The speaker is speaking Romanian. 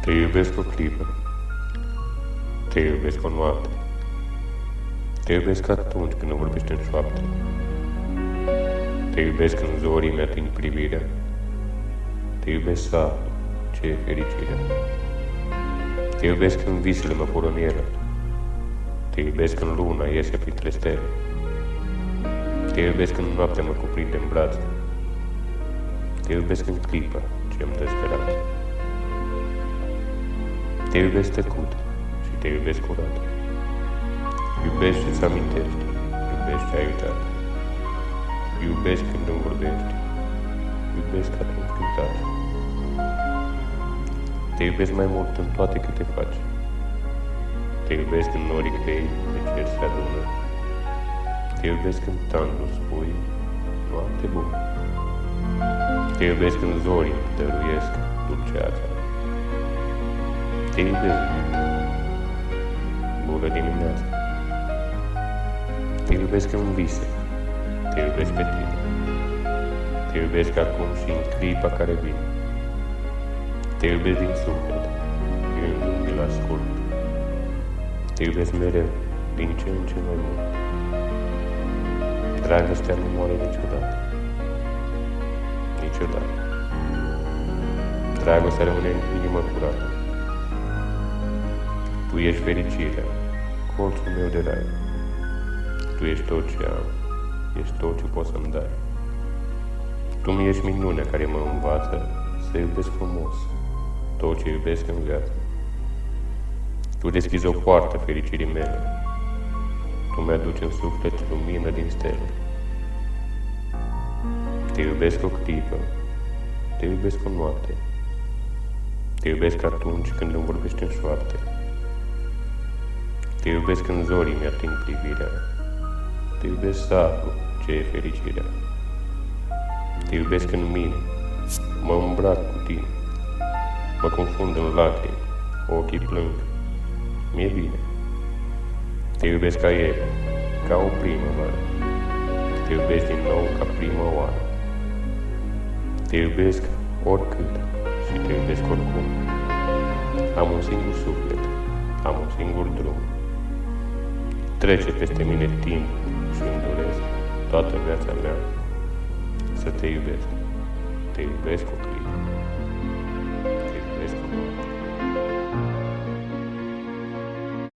Te iubesc o clipă, te iubesc o noapte, te iubesc atunci când vorbești în șoapte, te iubesc când zorii mi-ating privirea, te iubesc să aflu ce e fericirea, te iubesc când visele mă pun în ele, te iubesc când luna iese printre stele, te iubesc când noaptea mă cuprinde în brațe, te iubesc în clipa ce-mi dă speranță. Te iubesc tăcut și te iubesc curat. Iubești și-ți amintești, iubești ce ai uitat. Iubesc când îmi vorbești, iubesc atunci când taci. Te iubesc mai mult în toate câte faci. Te iubesc când norii grei de cer se adună. Te iubesc când tandru spui, noapte bună. Te iubesc când zorii dăruiesc dulceața. Te iubesc, bună dimineața. Te iubesc în vise, te iubesc pe tine. Te iubesc acum și în clipa care vine. Te iubesc din suflet, gândul mi-l ascult. Te iubesc mereu, din ce în ce mai mult. Dragostea nu moare niciodată. Niciodată. Dragostea rămâne în inimă curată. Tu ești fericirea, colțul meu de rai. Tu ești tot ce am, ești tot ce poți să-mi dai. Tu mi ești minunea care mă învață să iubesc frumos tot ce iubesc în viață. Tu deschizi o poartă fericirii mele. Tu mi-aduci în suflet lumină din stele. Te iubesc o clipă, te iubesc o noapte. Te iubesc atunci când îmi vorbești în șoapte. Te iubesc când zorii mi-ating privirea. Te iubesc să aflu ce e fericirea. Te iubesc în mine, mă îmbrac cu tine. Mă confund în lacrimi, ochii plâng, mi-e bine. Te iubesc ca ieri, ca o primăvară. Te iubesc din nou ca prima oară. Te iubesc oricât și te iubesc oricum. Am un singur suflet, am un singur drum. Trece peste mine timp și îmi doresc toată viața mea să te iubesc. Te iubesc cu clipă.